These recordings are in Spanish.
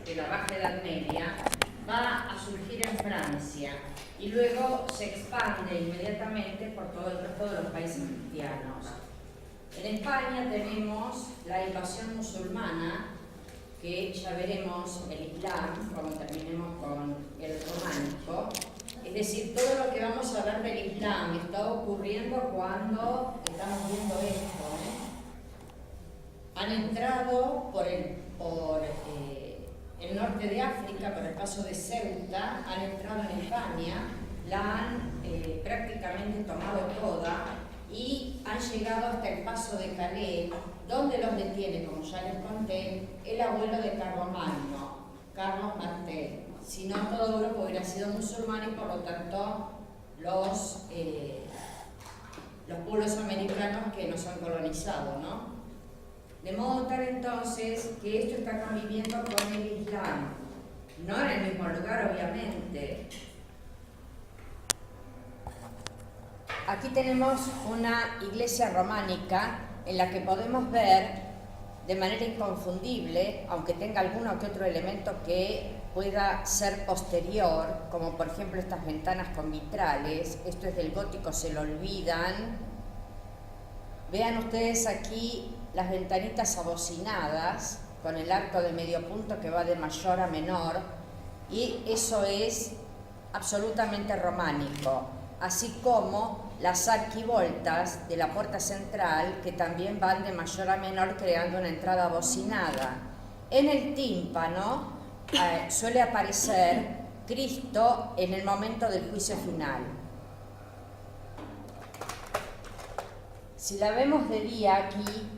de la Baja Edad Media, va a surgir en Francia y luego se expande inmediatamente por todo el resto de los países cristianos. En España tenemos la invasión musulmana, que ya veremos el Islam cuando terminemos con el románico. Es decir, todo lo que vamos a ver del Islam está ocurriendo cuando estamos viendo esto. Han entrado por el norte de África, por el paso de Ceuta, han entrado en España, la han prácticamente tomado toda y han llegado hasta el paso de Calais, donde los detiene, como ya les conté, el abuelo de Carlomagno, Carlos Martel. Si no, todo Europa hubiera sido musulmán y por lo tanto los pueblos americanos que nos han colonizado, ¿no? De modo tal entonces que esto está conviviendo con el Islam, no en el mismo lugar obviamente. Aquí tenemos una iglesia románica en la que podemos ver de manera inconfundible, aunque tenga alguno que otro elemento que pueda ser posterior, como por ejemplo estas ventanas con vitrales, esto es del gótico, se lo olvidan. Vean ustedes aquí las ventanitas abocinadas con el arco de medio punto que va de mayor a menor, y eso es absolutamente románico, así como las arquivoltas de la puerta central que también van de mayor a menor creando una entrada abocinada. En el tímpano suele aparecer Cristo en el momento del juicio final. Si la vemos de día aquí,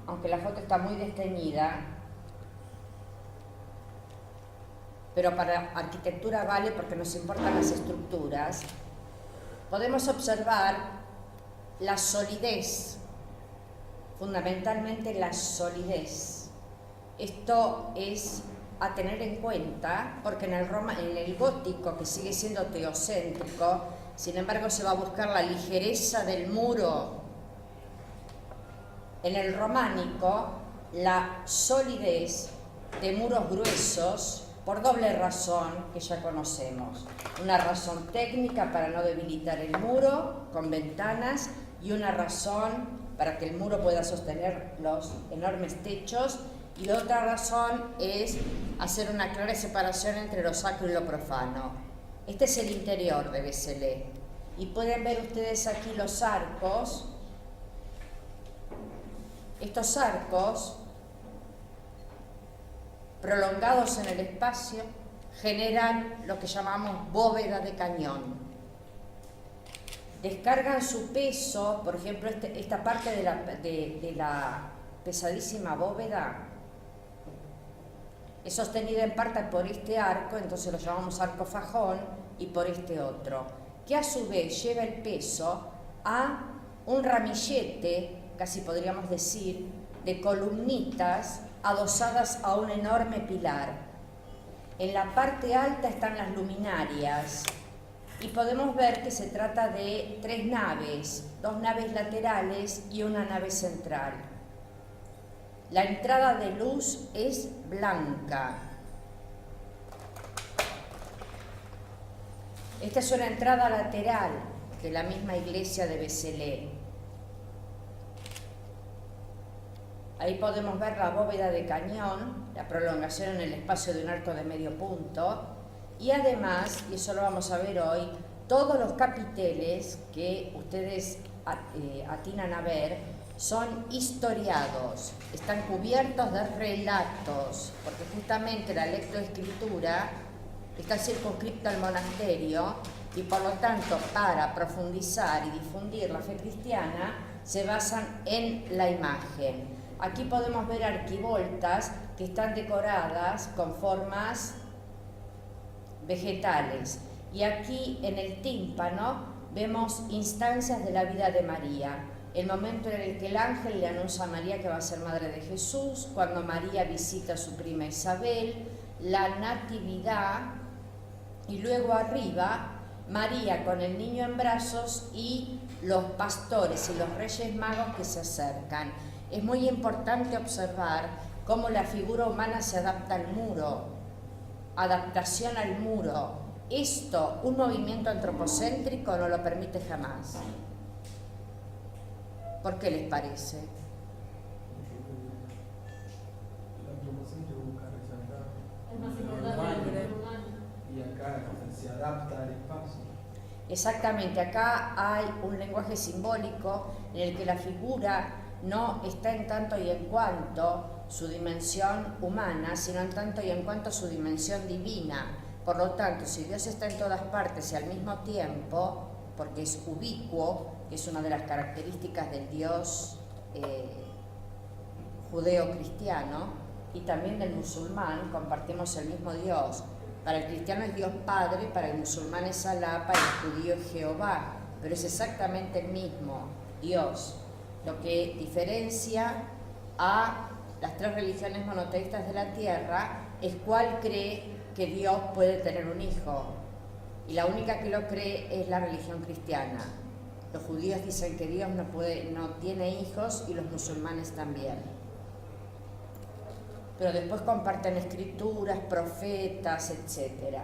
aunque la foto está muy desteñida, pero para arquitectura vale porque nos importan las estructuras, podemos observar la solidez, fundamentalmente la solidez. Esto es a tener en cuenta porque en el gótico, que sigue siendo teocéntrico, sin embargo se va a buscar la ligereza del muro. En el románico, la solidez de muros gruesos, por doble razón que ya conocemos. Una razón técnica para no debilitar el muro con ventanas y una razón para que el muro pueda sostener los enormes techos, y la otra razón es hacer una clara separación entre lo sacro y lo profano. Este es el interior de Vézelay y pueden ver ustedes aquí los arcos. Estos arcos, prolongados en el espacio, generan lo que llamamos bóveda de cañón. Descargan su peso, por ejemplo, esta parte de la pesadísima bóveda es sostenida en parte por este arco, entonces lo llamamos arco fajón, y por este otro, que a su vez lleva el peso a un ramillete, casi podríamos decir, de columnitas adosadas a un enorme pilar. En la parte alta están las luminarias y podemos ver que se trata de 3 naves, 2 naves laterales y una nave central. La entrada de luz es blanca. Esta es una entrada lateral de la misma iglesia de Vézelay. Ahí podemos ver la bóveda de cañón, la prolongación en el espacio de un arco de medio punto, y además, y eso lo vamos a ver hoy, todos los capiteles que ustedes atinan a ver son historiados, están cubiertos de relatos, porque justamente la lectoescritura está circunscripta al monasterio y por lo tanto para profundizar y difundir la fe cristiana se basan en la imagen. Aquí podemos ver arquivoltas que están decoradas con formas vegetales. Y aquí en el tímpano vemos instancias de la vida de María. El momento en el que el ángel le anuncia a María que va a ser madre de Jesús, cuando María visita a su prima Isabel, la natividad, y luego arriba María con el niño en brazos y los pastores y los reyes magos que se acercan. Es muy importante observar cómo la figura humana se adapta al muro. adaptación al muro, esto un movimiento antropocéntrico no lo permite jamás. ¿Por qué les parece? El antropocéntrico busca resaltar Es más lo importante humano, y acá se adapta al espacio. Exactamente, acá hay un lenguaje simbólico en el que la figura no está en tanto y en cuanto su dimensión humana, sino en tanto y en cuanto su dimensión divina. Por lo tanto, si Dios está en todas partes y al mismo tiempo, porque es ubicuo, que es una de las características del Dios judeo-cristiano, y también del musulmán, compartimos el mismo Dios. Para el cristiano es Dios Padre, para el musulmán es Alá, para el judío es Jehová, pero es exactamente el mismo Dios. Lo que diferencia a las tres religiones monoteístas de la tierra es cuál cree que Dios puede tener un hijo, y la única que lo cree es la religión cristiana. Los judíos dicen que Dios no tiene hijos, y los musulmanes también. Pero después comparten escrituras, profetas, etc.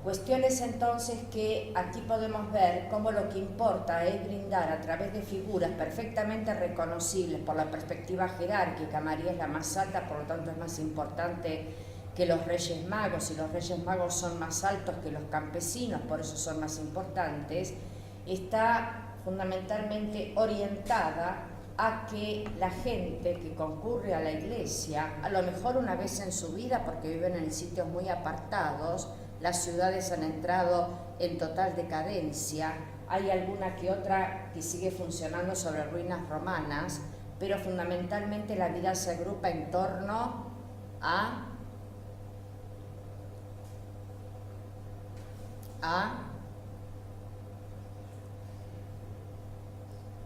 Cuestiones entonces que aquí podemos ver cómo lo que importa es brindar a través de figuras perfectamente reconocibles por la perspectiva jerárquica. María es la más alta, por lo tanto es más importante que los Reyes Magos, y los Reyes Magos son más altos que los campesinos, por eso son más importantes. Está fundamentalmente orientada a que la gente que concurre a la iglesia, a lo mejor una vez en su vida, porque viven en sitios muy apartados, las ciudades han entrado en total decadencia, hay alguna que otra que sigue funcionando sobre ruinas romanas, pero fundamentalmente la vida se agrupa en torno a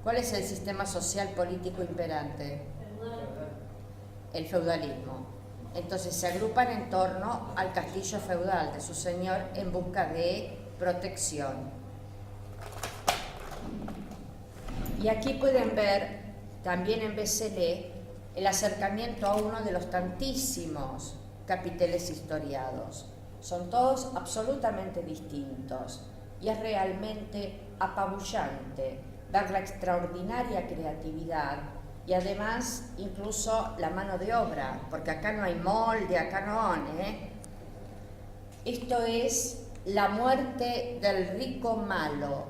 ¿cuál es el sistema social político imperante? El feudalismo. Entonces se agrupan en torno al castillo feudal de su señor en busca de protección. Y aquí pueden ver, también en Vézelay, el acercamiento a uno de los tantísimos capiteles historiados. Son todos absolutamente distintos, y es realmente apabullante ver la extraordinaria creatividad y además incluso la mano de obra, porque acá no hay molde, acá no, Esto es la muerte del rico malo.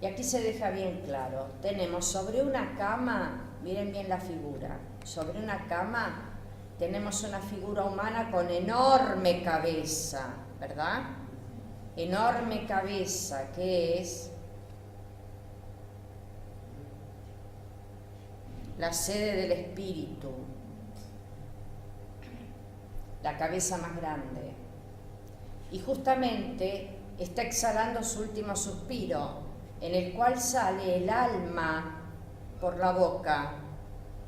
Y aquí se deja bien claro, tenemos sobre una cama, miren bien la figura, sobre una cama tenemos una figura humana con enorme cabeza, ¿verdad? Enorme cabeza, que es la sede del espíritu, la cabeza más grande. Y justamente está exhalando su último suspiro, en el cual sale el alma por la boca,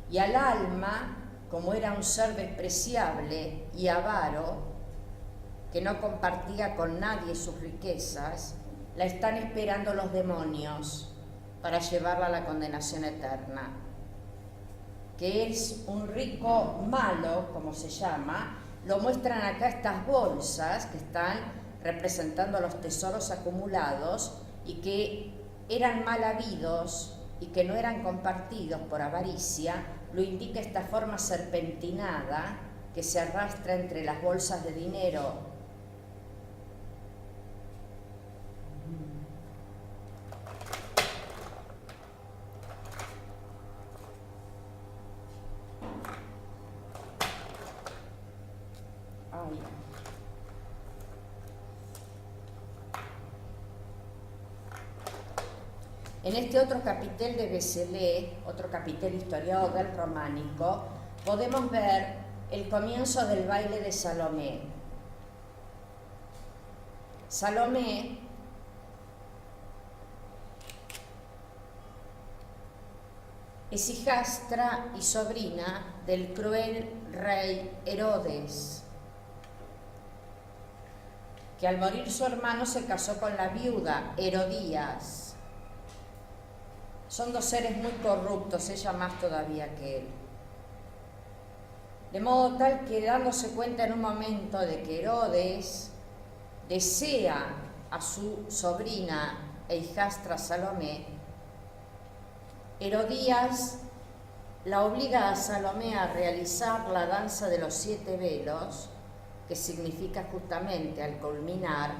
y al alma, como era un ser despreciable y avaro, que no compartía con nadie sus riquezas, la están esperando los demonios para llevarla a la condenación eterna. Que es un rico malo, como se llama, lo muestran acá estas bolsas que están representando los tesoros acumulados y que eran mal habidos y que no eran compartidos por avaricia. Lo indica esta forma serpentinada que se arrastra entre las bolsas de dinero. En este otro capitel de Vézelay, otro capitel historiador del románico, podemos ver el comienzo del baile de Salomé. Salomé es hijastra y sobrina del cruel rey Herodes, que al morir su hermano se casó con la viuda Herodías. Son dos seres muy corruptos, ella más todavía que él. De modo tal que, dándose cuenta en un momento de que Herodes desea a su sobrina e hijastra Salomé, Herodías la obliga a Salomé a realizar la danza de los 7 velos, que significa justamente, al culminar,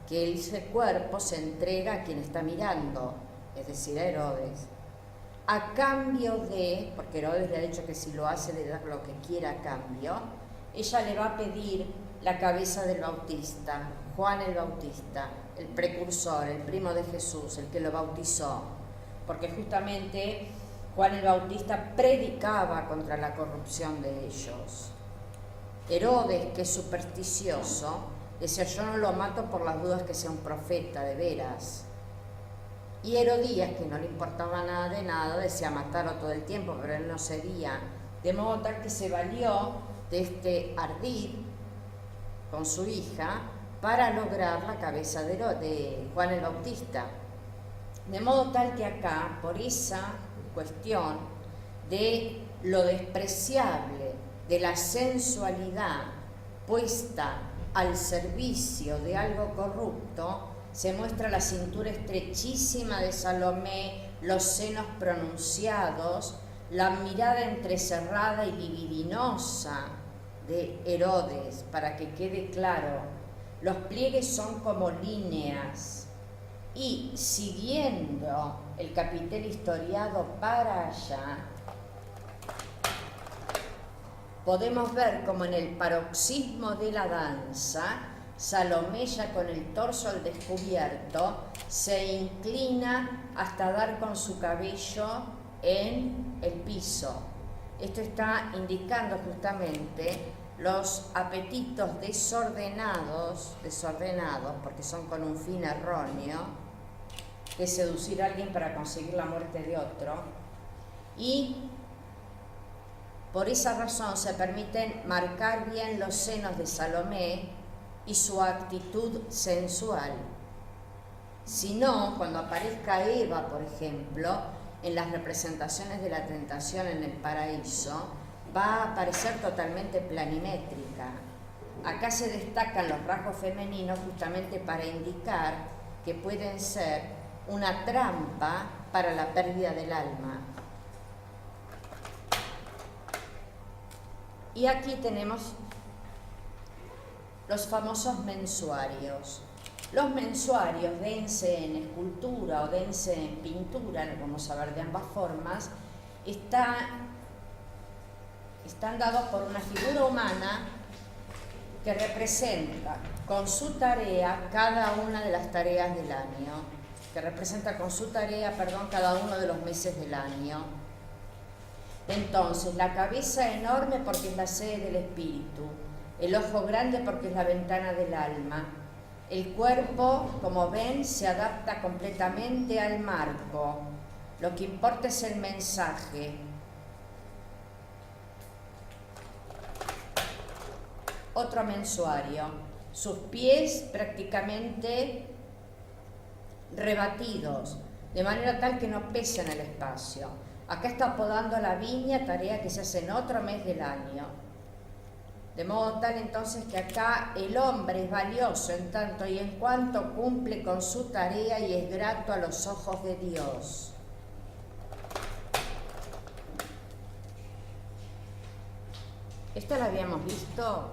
que ese cuerpo se entrega a quien está mirando, es decir, a Herodes, a cambio de, porque Herodes le ha dicho que si lo hace le da lo que quiera a cambio, ella le va a pedir la cabeza del Bautista, Juan el Bautista, el precursor, el primo de Jesús, el que lo bautizó, porque justamente Juan el Bautista predicaba contra la corrupción de ellos. Herodes, que es supersticioso, decía: yo no lo mato por las dudas que sea un profeta de veras. Y Herodías, que no le importaba nada de nada, decía matarlo todo el tiempo, pero él no cedía, de modo tal que se valió de este ardid con su hija para lograr la cabeza de Juan el Bautista. De modo tal que acá, por esa cuestión de lo despreciable de la sensualidad puesta al servicio de algo corrupto, se muestra la cintura estrechísima de Salomé, los senos pronunciados, la mirada entrecerrada y libidinosa de Herodes, para que quede claro. Los pliegues son como líneas, y siguiendo el capitel historiado para allá, podemos ver como en el paroxismo de la danza, Salomé, ya con el torso al descubierto, se inclina hasta dar con su cabello en el piso. Esto está indicando justamente los apetitos desordenados, porque son con un fin erróneo, de seducir a alguien para conseguir la muerte de otro, y por esa razón se permiten marcar bien los senos de Salomé y su actitud sensual. Si no, cuando aparezca Eva, por ejemplo, en las representaciones de la tentación en el paraíso, va a aparecer totalmente planimétrica. Acá se destacan los rasgos femeninos justamente para indicar que pueden ser una trampa para la pérdida del alma. Y aquí tenemos los famosos mensuarios. Los mensuarios, dense en escultura o dense en pintura, lo vamos a ver de ambas formas, están dados por una figura humana que representa con su tarea cada una de las tareas del año, cada uno de los meses del año. Entonces, la cabeza enorme porque es la sede del espíritu, el ojo grande porque es la ventana del alma. El cuerpo, como ven, se adapta completamente al marco. Lo que importa es el mensaje. Otro mensuario. Sus pies prácticamente rebatidos, de manera tal que no pesan el espacio. Acá está podando la viña, tarea que se hace en otro mes del año. De modo tal entonces que acá el hombre es valioso en tanto y en cuanto cumple con su tarea y es grato a los ojos de Dios. ¿Esta la habíamos visto?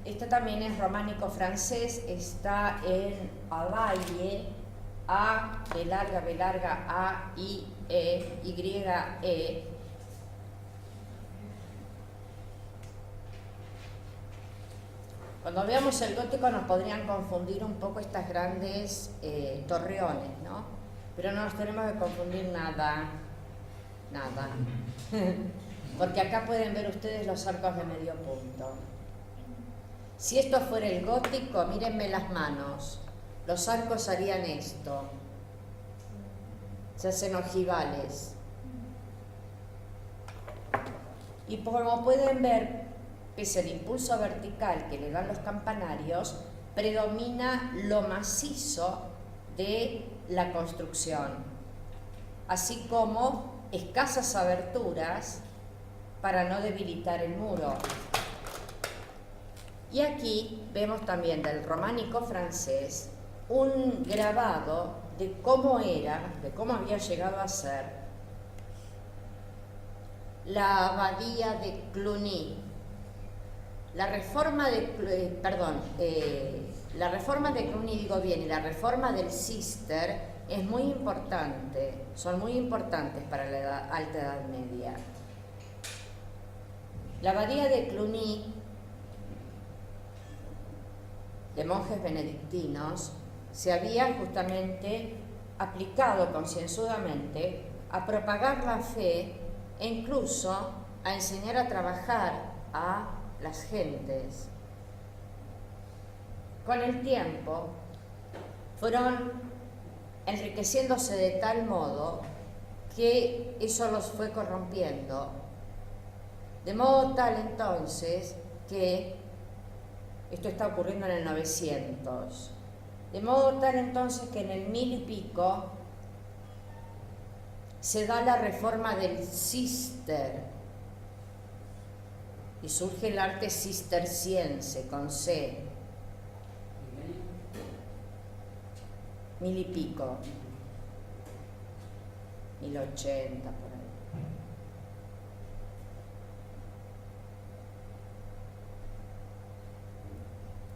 Esta también es románico francés, está en Avalle, A, B larga, A, I, E, Y, E. Cuando veamos el gótico nos podrían confundir un poco estas grandes torreones, ¿no? Pero no nos tenemos que confundir nada. Porque acá pueden ver ustedes los arcos de medio punto. Si esto fuera el gótico, mírenme las manos. Los arcos harían esto. Se hacen ojivales. Y como pueden ver, pese al impulso vertical que le dan los campanarios, predomina lo macizo de la construcción, así como escasas aberturas para no debilitar el muro. Y aquí vemos también del románico francés un grabado de cómo era, de cómo había llegado a ser la abadía de Cluny. La reforma de Cluny, digo bien, y la reforma del Cister es muy importante, son muy importantes para la Alta Edad Media. La abadía de Cluny, de monjes benedictinos, se había justamente aplicado concienzudamente a propagar la fe e incluso a enseñar a trabajar a las gentes. Con el tiempo fueron enriqueciéndose de tal modo que eso los fue corrompiendo, de modo tal entonces que esto está ocurriendo en el 900, de modo tal entonces que en el 1000 y pico se da la reforma del Cister y surge el arte cisterciense con C. 1000 y pico, 1080 por ahí.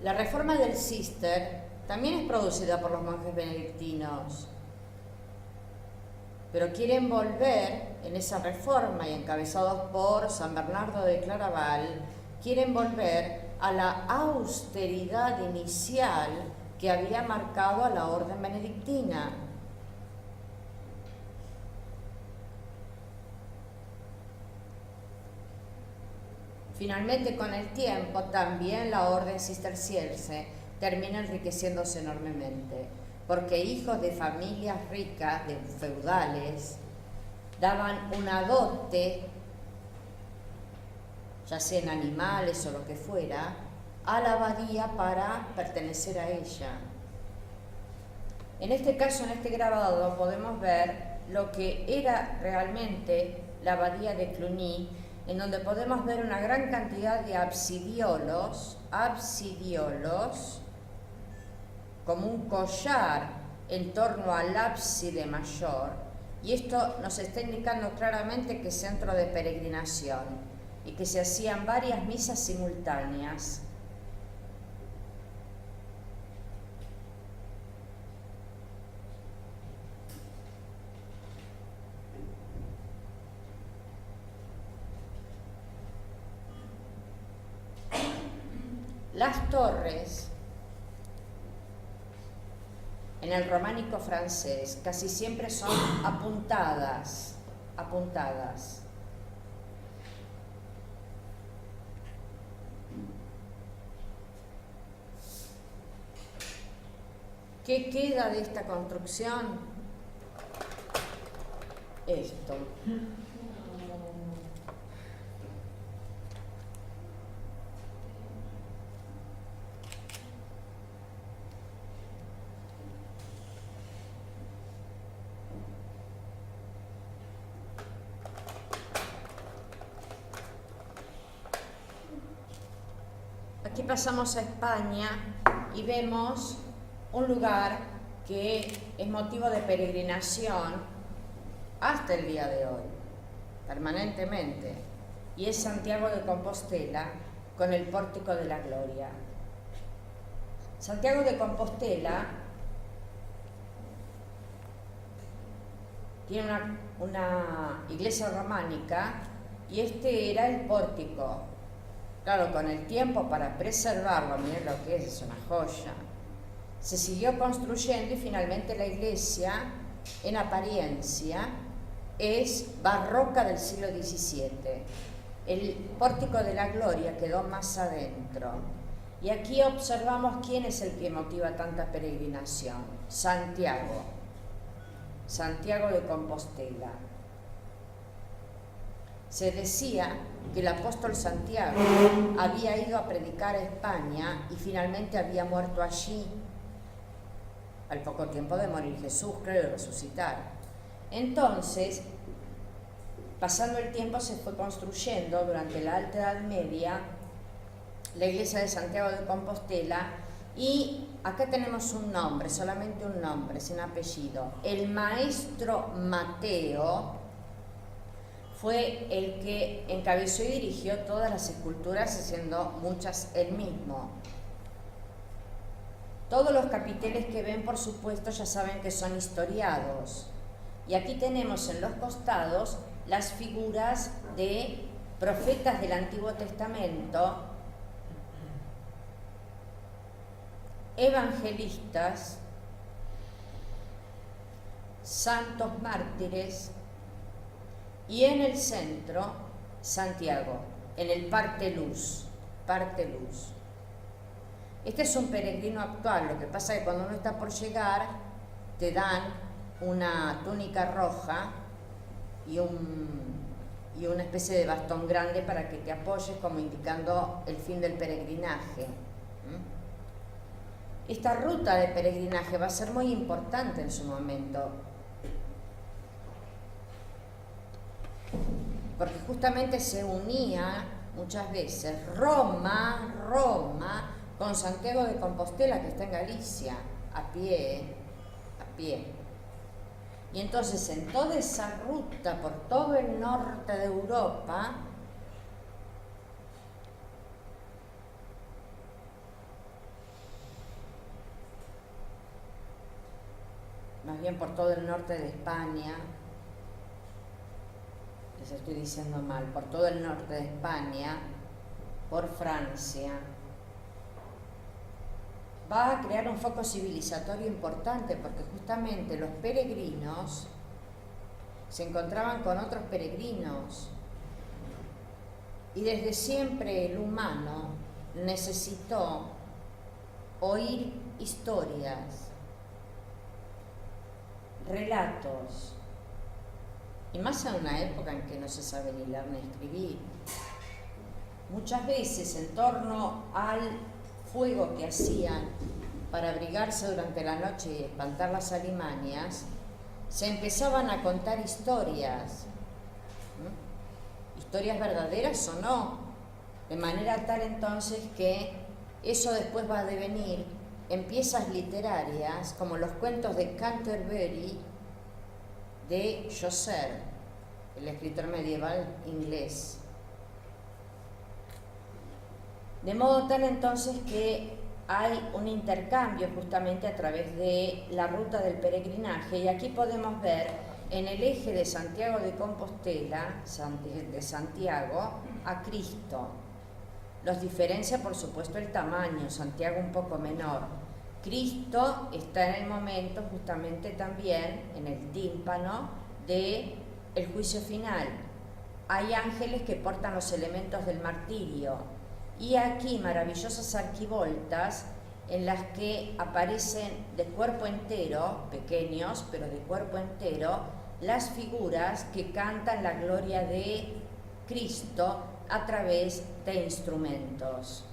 La reforma del Cister también es producida por los monjes benedictinos, pero quieren volver en esa reforma y encabezados por San Bernardo de Claraval, quieren volver a la austeridad inicial que había marcado a la orden benedictina. Finalmente, con el tiempo, también la orden cisterciense termina enriqueciéndose enormemente, porque hijos de familias ricas, de feudales, daban una dote, ya sea en animales o lo que fuera, a la abadía para pertenecer a ella. En este caso, en este grabado, podemos ver lo que era realmente la abadía de Cluny, en donde podemos ver una gran cantidad de absidiolos, como un collar en torno al ábside mayor, y esto nos está indicando claramente que es centro de peregrinación y que se hacían varias misas simultáneas. Las torres en el románico francés casi siempre son apuntadas. ¿Qué queda de esta construcción? Esto. Aquí pasamos a España y vemos un lugar que es motivo de peregrinación hasta el día de hoy, permanentemente, y es Santiago de Compostela con el Pórtico de la Gloria. Santiago de Compostela tiene una iglesia románica y este era el pórtico. Claro, con el tiempo, para preservarlo, miren lo que es una joya, se siguió construyendo y finalmente la iglesia, en apariencia, es barroca del siglo XVII. El Pórtico de la Gloria quedó más adentro. Y aquí observamos quién es el que motiva tanta peregrinación. Santiago de Compostela. Se decía que el apóstol Santiago había ido a predicar a España y finalmente había muerto allí, al poco tiempo de morir Jesús, creo, y resucitar. Entonces, pasando el tiempo se fue construyendo durante la Alta Edad Media la iglesia de Santiago de Compostela, y acá tenemos un nombre, solamente un nombre, sin apellido. El maestro Mateo fue el que encabezó y dirigió todas las esculturas, haciendo muchas él mismo. Todos los capiteles que ven, por supuesto, ya saben que son historiados. Y aquí tenemos en los costados las figuras de profetas del Antiguo Testamento, evangelistas, santos mártires, y en el centro Santiago, en el parte luz. Este es un peregrino actual. Lo que pasa es que cuando uno está por llegar te dan una túnica roja y una especie de bastón grande para que te apoyes, como indicando el fin del peregrinaje. Esta ruta de peregrinaje va a ser muy importante en su momento, porque justamente se unía muchas veces Roma con Santiago de Compostela, que está en Galicia, a pie. Y entonces en toda esa ruta por todo el norte de Europa, más bien por todo el norte de España, les estoy diciendo mal, por todo el norte de España, por Francia, va a crear un foco civilizatorio importante, porque justamente los peregrinos se encontraban con otros peregrinos, y desde siempre el humano necesitó oír historias, relatos, y más en una época en que no se sabe ni leer ni escribir. Muchas veces en torno al fuego que hacían para abrigarse durante la noche y espantar las alimañas, se empezaban a contar historias, historias verdaderas o no, de manera tal entonces que eso después va a devenir en piezas literarias como los cuentos de Canterbury de Chaucer, el escritor medieval inglés. De modo tal entonces que hay un intercambio justamente a través de la ruta del peregrinaje, y aquí podemos ver en el eje de Santiago de Compostela, de Santiago a Cristo. Los diferencia por supuesto el tamaño, Santiago un poco menor. Cristo está en el momento justamente también en el tímpano del juicio final. Hay ángeles que portan los elementos del martirio, y aquí maravillosas arquivoltas en las que aparecen de cuerpo entero, pequeños pero de cuerpo entero, las figuras que cantan la gloria de Cristo a través de instrumentos.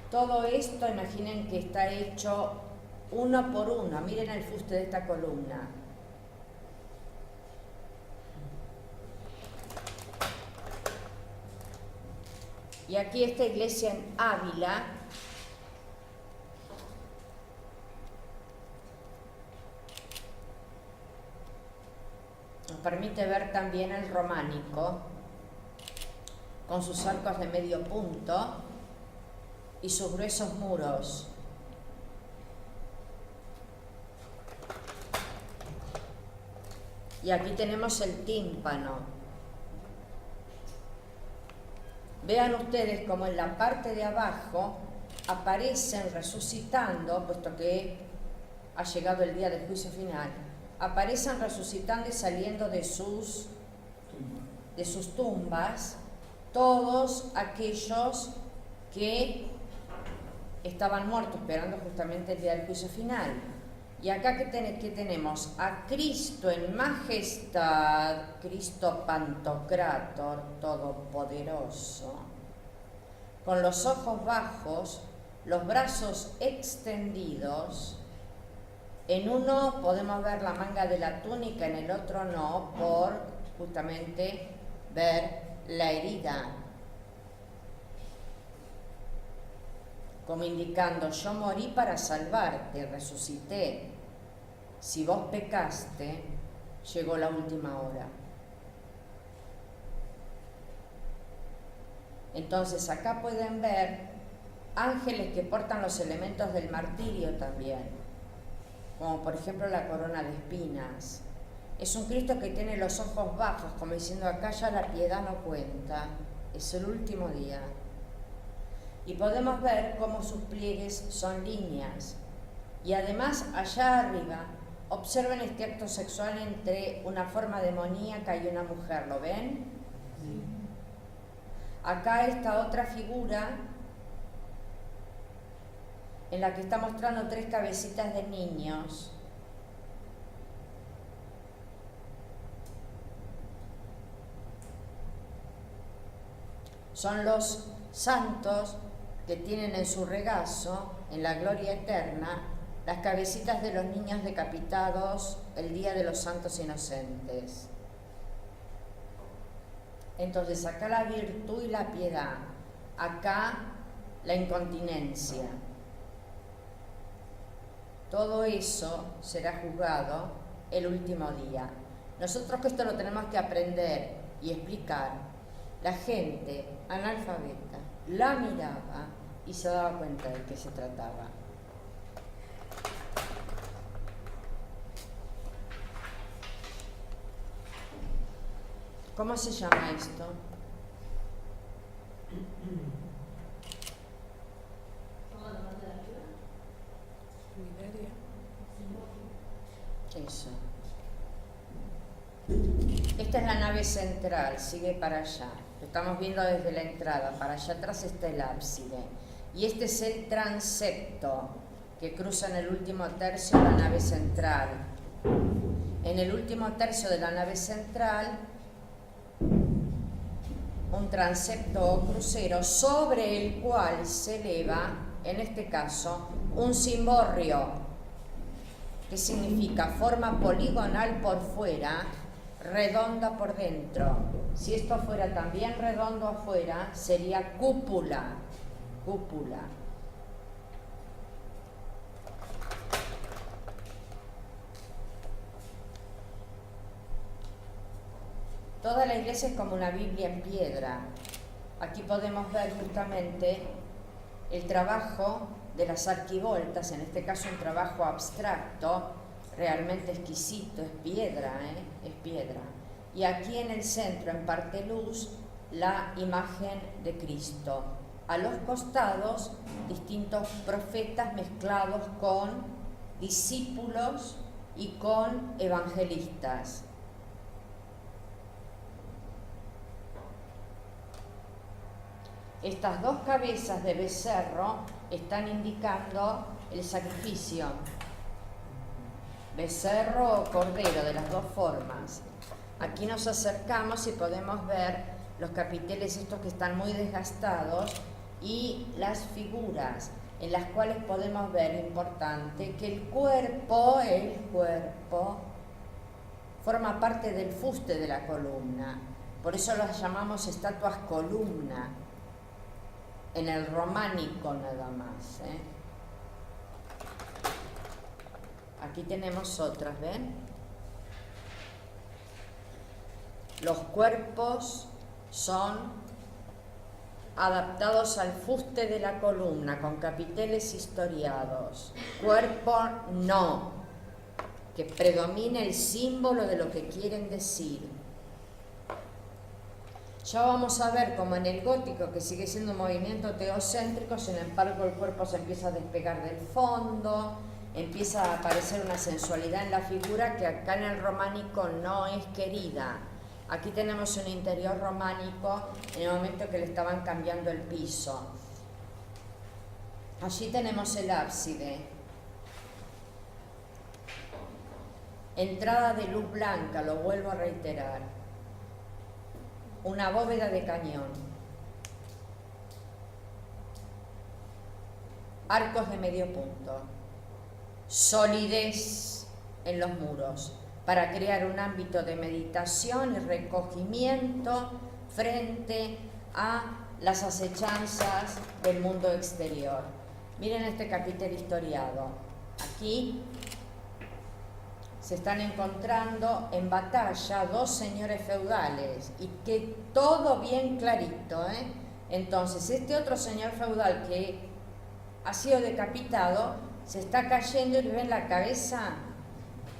Todo esto, imaginen que está hecho uno por uno. Miren el fuste de esta columna. Y aquí esta iglesia en Ávila, nos permite ver también el románico, con sus arcos de medio punto y sus gruesos muros. Y aquí tenemos el tímpano. Vean ustedes como en la parte de abajo aparecen resucitando, puesto que ha llegado el día del juicio final, aparecen resucitando y saliendo de sus tumbas todos aquellos que estaban muertos esperando justamente el día del juicio final. Y acá que tenemos a Cristo en majestad, Cristo Pantocrátor, todopoderoso, con los ojos bajos, los brazos extendidos. En uno podemos ver la manga de la túnica, en el otro no, por justamente ver la herida como indicando: yo morí para salvarte, resucité. Si vos pecaste, llegó la última hora. Entonces acá pueden ver ángeles que portan los elementos del martirio también, como por ejemplo la corona de espinas. Es un Cristo que tiene los ojos bajos, como diciendo: acá ya la piedad no cuenta, es el último día. Y podemos ver cómo sus pliegues son líneas. Y además allá arriba, observen este acto sexual entre una forma demoníaca y una mujer, ¿lo ven? Sí. Acá esta otra figura en la que está mostrando 3 cabecitas de niños. Son los santos que tienen en su regazo, en la gloria eterna, las cabecitas de los niños decapitados el día de los santos inocentes. Entonces acá la virtud y la piedad, acá la incontinencia. Todo eso será juzgado el último día. Nosotros que esto lo tenemos que aprender y explicar, la gente analfabeta la miraba y se daba cuenta de qué se trataba. ¿Cómo se llama esto? Eso. Esta es la nave central, sigue para allá. Lo estamos viendo desde la entrada. Para allá atrás está el ábside. Y este es el transepto que cruza en el último tercio de la nave central. En el último tercio de la nave central, un transepto o crucero sobre el cual se eleva, en este caso, un cimborrio, que significa forma poligonal por fuera, redonda por dentro. Si esto fuera también redondo afuera, sería cúpula. Cúpula. Toda la iglesia es como una Biblia en piedra. Aquí podemos ver justamente el trabajo de las arquivoltas, en este caso un trabajo abstracto, realmente exquisito, es piedra, es piedra. Y aquí en el centro, en parte luz, la imagen de Cristo. A los costados, distintos profetas mezclados con discípulos y con evangelistas. Estas 2 cabezas de becerro están indicando el sacrificio. Becerro o cordero, de las 2 formas. Aquí nos acercamos y podemos ver los capiteles estos que están muy desgastados y las figuras en las cuales podemos ver, importante, que el cuerpo forma parte del fuste de la columna. Por eso las llamamos estatuas columna. En el románico nada más. Aquí tenemos otras, ¿ven? Los cuerpos son adaptados al fuste de la columna, con capiteles historiados. Cuerpo no, que predomine el símbolo de lo que quieren decir. Ya vamos a ver cómo en el gótico, que sigue siendo un movimiento teocéntrico, sin embargo el cuerpo se empieza a despegar del fondo, empieza a aparecer una sensualidad en la figura que acá en el románico no es querida. Aquí tenemos un interior románico en el momento que le estaban cambiando el piso. Allí tenemos el ábside. Entrada de luz blanca, lo vuelvo a reiterar. Una bóveda de cañón. Arcos de medio punto. Solidez en los muros. para crear un ámbito de meditación y recogimiento frente a las acechanzas del mundo exterior. Miren este capítulo historiado. Aquí se están encontrando en batalla dos señores feudales y que todo bien clarito, ¿eh? Entonces, este otro señor feudal que ha sido decapitado se está cayendo y le ven la cabeza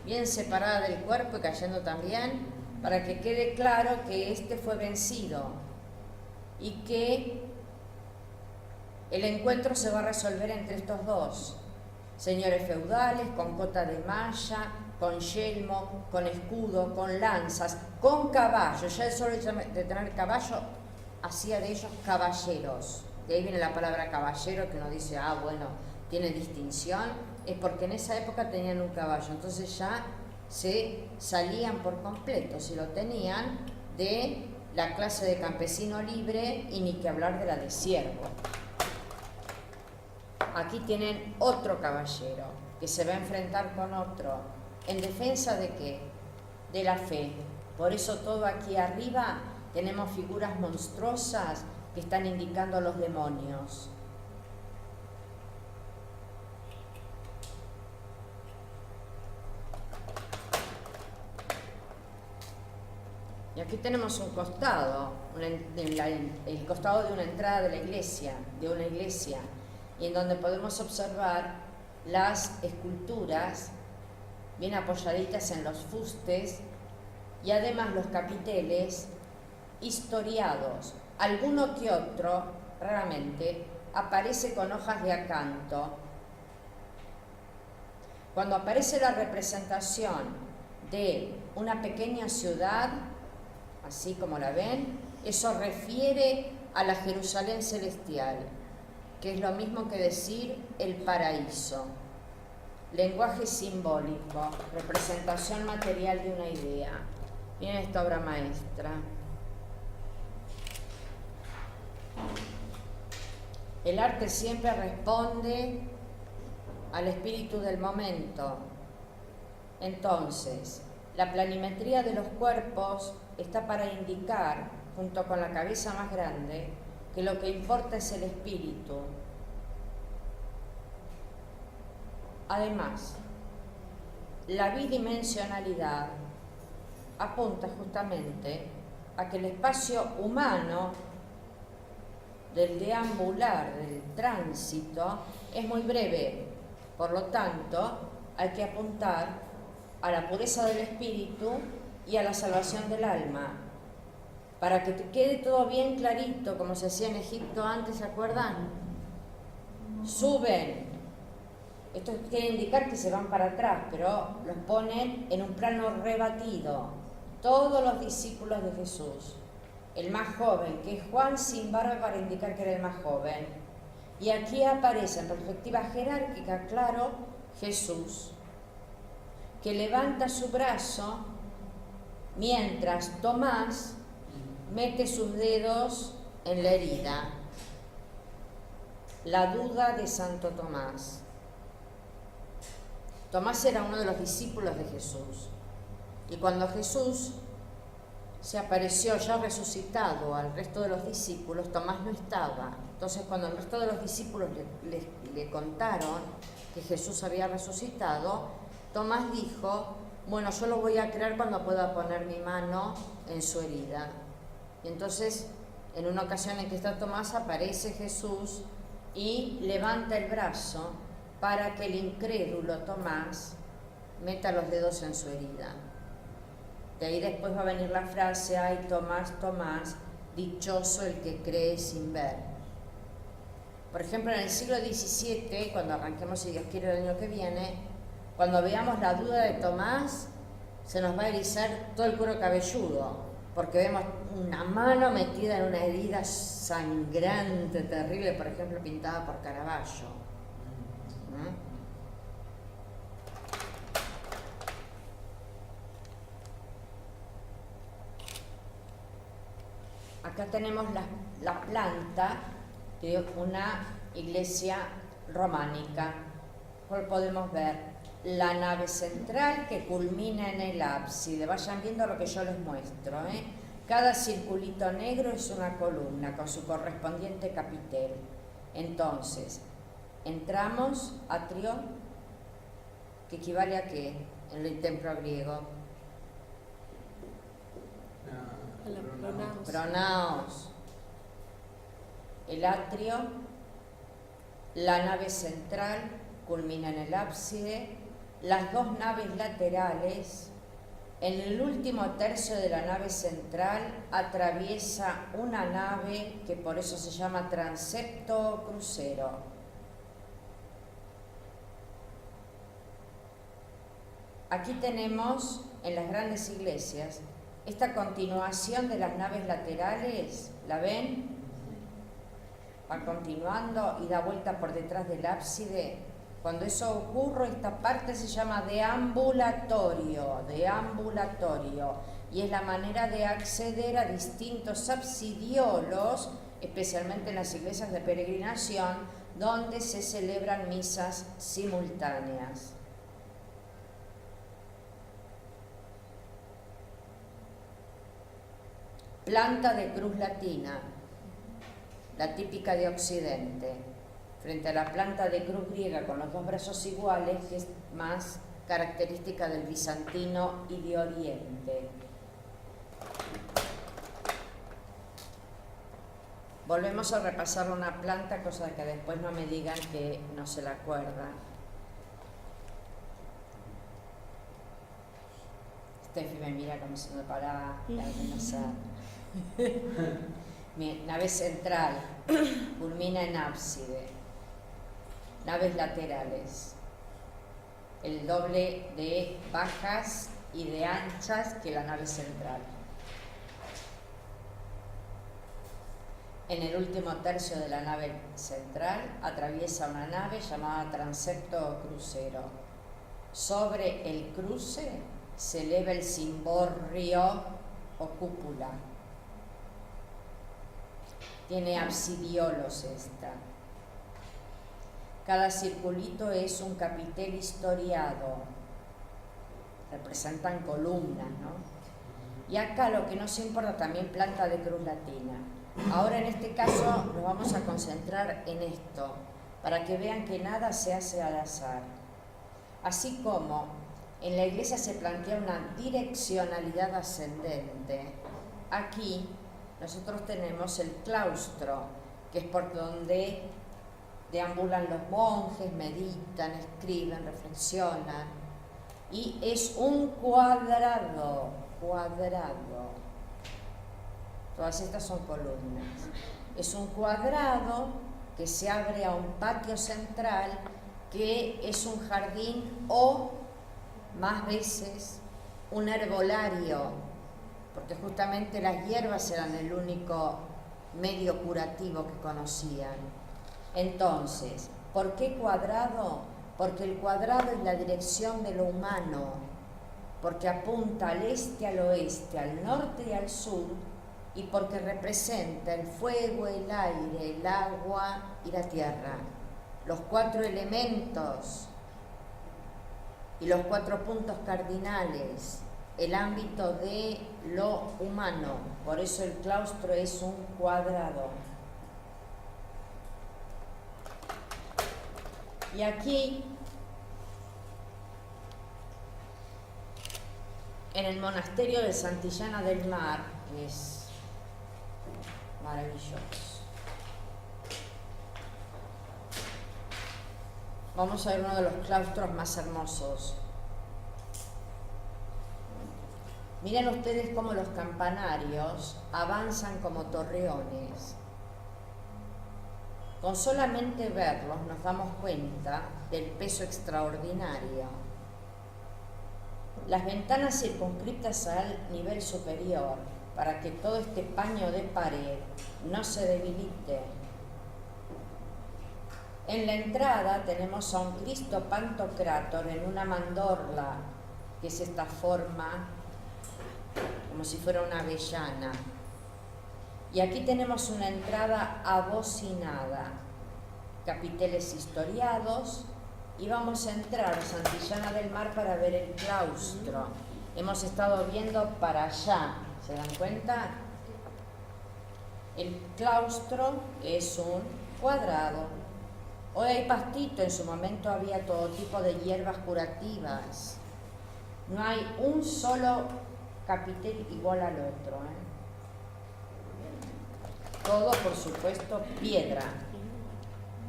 bien separada del cuerpo y cayendo también, para que quede claro que este fue vencido y que el encuentro se va a resolver entre estos dos señores feudales con cota de malla, con yelmo, con escudo, con lanzas, con caballo. Ya el solo hecho de tener caballo hacía de ellos caballeros. De ahí viene la palabra caballero, que uno dice, ah, bueno, tiene distinción. Es porque en esa época tenían un caballo, entonces ya se salían por completo, si lo tenían, de la clase de campesino libre y ni que hablar de la de siervo. Aquí tienen otro caballero que se va a enfrentar con otro. ¿En defensa de qué? De la fe. Por eso todo aquí arriba tenemos figuras monstruosas que están indicando a los demonios. Y aquí tenemos un costado, el costado de una entrada de una iglesia, y en donde podemos observar las esculturas bien apoyaditas en los fustes y además los capiteles historiados. Alguno que otro, raramente, aparece con hojas de acanto. Cuando aparece la representación de una pequeña ciudad, así como la ven, eso refiere a la Jerusalén celestial, que es lo mismo que decir el paraíso. Lenguaje simbólico, representación material de una idea. Miren esta obra maestra. El arte siempre responde al espíritu del momento. Entonces, la planimetría de los cuerpos está para indicar, junto con la cabeza más grande, que lo que importa es el espíritu. Además, la bidimensionalidad apunta justamente a que el espacio humano del deambular, del tránsito, es muy breve. Por lo tanto, hay que apuntar a la pureza del espíritu y a la salvación del alma. Para que te quede todo bien clarito, como se hacía en Egipto antes, ¿se acuerdan? Suben. Esto quiere indicar que se van para atrás, pero los ponen en un plano rebatido. Todos los discípulos de Jesús. El más joven, que es Juan sin barba para indicar que era el más joven. Y aquí aparece en perspectiva jerárquica, claro, Jesús, que levanta su brazo mientras Tomás mete sus dedos en la herida. La duda de Santo Tomás. Tomás era uno de los discípulos de Jesús. Y cuando Jesús se apareció ya resucitado al resto de los discípulos, Tomás no estaba. Entonces, cuando el resto de los discípulos le contaron que Jesús había resucitado, Tomás dijo, bueno, yo lo voy a creer cuando pueda poner mi mano en su herida. Y entonces, en una ocasión en que está Tomás, aparece Jesús y levanta el brazo para que el incrédulo Tomás meta los dedos en su herida. De ahí después va a venir la frase, ay Tomás, Tomás, dichoso el que cree sin ver. Por ejemplo, en el siglo XVII, cuando arranquemos, si Dios quiere, el año que viene, cuando veamos la duda de Tomás, se nos va a erizar todo el cuero cabelludo, porque vemos una mano metida en una herida sangrante, terrible, por ejemplo, pintada por Caravaggio. Acá tenemos la planta de una iglesia románica. ¿Cuál podemos ver? la nave central que culmina en el ábside. Vayan viendo lo que yo les muestro, ¿eh? Cada circulito negro es una columna con su correspondiente capitel. Entonces, entramos, atrio, que equivale a qué en el templo griego. Pronaos. El atrio, la nave central culmina en el ábside, las dos naves laterales. En el último tercio de la nave central atraviesa una nave que por eso se llama transepto crucero. Aquí tenemos en las grandes iglesias esta continuación de las naves laterales, ¿la ven? Va continuando y da vuelta por detrás del ábside. Cuando eso ocurre, esta parte se llama deambulatorio, y es la manera de acceder a distintos absidiolos, especialmente en las iglesias de peregrinación, donde se celebran misas simultáneas. Planta de cruz latina, la típica de Occidente, frente a la planta de cruz griega con los dos brazos iguales, que es más característica del bizantino y de Oriente. Volvemos a repasar una planta, cosa de que después no me digan que no se la acuerdan. Steffi me mira como si me paraba de amenazar. Nave central, culmina en ábside. Naves laterales, el doble de bajas y de anchas que la nave central. En el último tercio de la nave central atraviesa una nave llamada transepto crucero. Sobre el cruce se eleva el cimborrio o cúpula. Tiene absidiolos esta. Cada circulito es un capitel historiado. Representan columnas, ¿no? Y acá lo que nos importa también planta de cruz latina. Ahora en este caso nos vamos a concentrar en esto, para que vean que nada se hace al azar. Así como en la iglesia se plantea una direccionalidad ascendente, aquí nosotros tenemos el claustro, que es por donde deambulan los monjes, meditan, escriben, reflexionan, y es un cuadrado. Todas estas son columnas. Es un cuadrado que se abre a un patio central, que es un jardín o, más veces, un herbolario, porque justamente las hierbas eran el único medio curativo que conocían. Entonces, ¿por qué cuadrado? Porque el cuadrado es la dirección de lo humano, porque apunta al este, al oeste, al norte y al sur, y porque representa el fuego, el aire, el agua y la tierra, los 4 elementos y los 4 puntos cardinales, el ámbito de lo humano. Por eso el claustro es un cuadrado. Y aquí, en el monasterio de Santillana del Mar, que es maravilloso, vamos a ver uno de los claustros más hermosos. Miren ustedes cómo los campanarios avanzan como torreones. Con solamente verlos nos damos cuenta del peso extraordinario. Las ventanas circunscritas al nivel superior, para que todo este paño de pared no se debilite. En la entrada tenemos a un Cristo Pantocrátor en una mandorla, que es esta forma como si fuera una avellana. Y aquí tenemos una entrada abocinada, capiteles historiados, y vamos a entrar a Santillana del Mar para ver el claustro. Hemos estado viendo para allá, ¿se dan cuenta? El claustro es un cuadrado. Hoy hay pastito, en su momento había todo tipo de hierbas curativas. No hay un solo capitel igual al otro, ¿eh? Todo, por supuesto, piedra.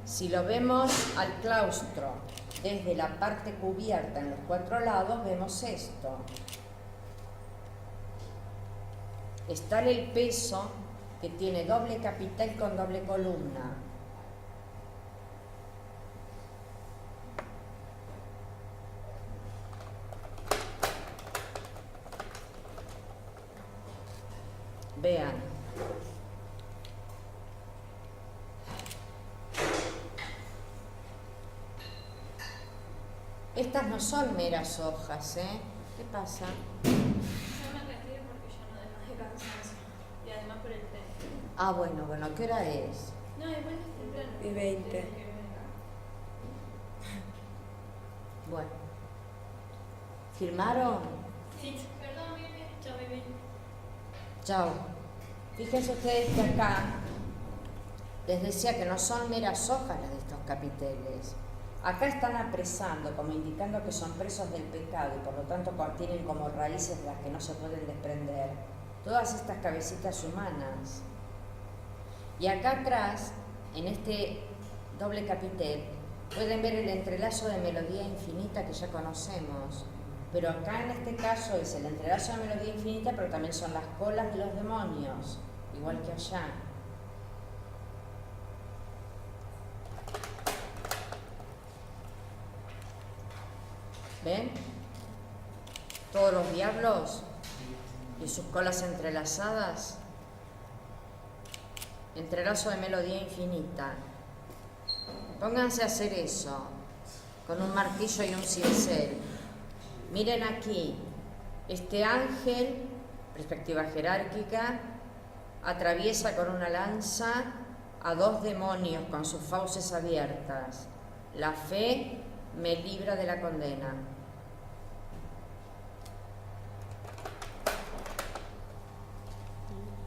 Si lo vemos al claustro desde la parte cubierta en los 4 lados, vemos esto. Está el peso que tiene doble capitel con doble columna. Vean. Estas no son meras hojas, ¿eh? ¿Qué pasa? Yo me retiro porque ya no dejas de cansancio. Y además por el té. Ah, bueno, ¿qué hora es? No, igual es temprano. Y 20. Bueno. ¿Firmaron? Sí, perdón, bebé. Chao, bebé. Chao. Fíjense ustedes que acá les decía que no son meras hojas las de estos capiteles. Acá están apresando, como indicando que son presos del pecado y por lo tanto tienen como raíces de las que no se pueden desprender todas estas cabecitas humanas. Y acá atrás, en este doble capitel, pueden ver el entrelazo de melodía infinita que ya conocemos. Pero acá en este caso es el entrelazo de melodía infinita, pero también son las colas de los demonios, igual que allá. ¿Ven? Todos los diablos y sus colas entrelazadas. Entrelazo de melodía infinita. Pónganse a hacer eso con un martillo y un cincel. Miren aquí, este ángel, perspectiva jerárquica, atraviesa con una lanza a 2 demonios con sus fauces abiertas. La fe me libra de la condena.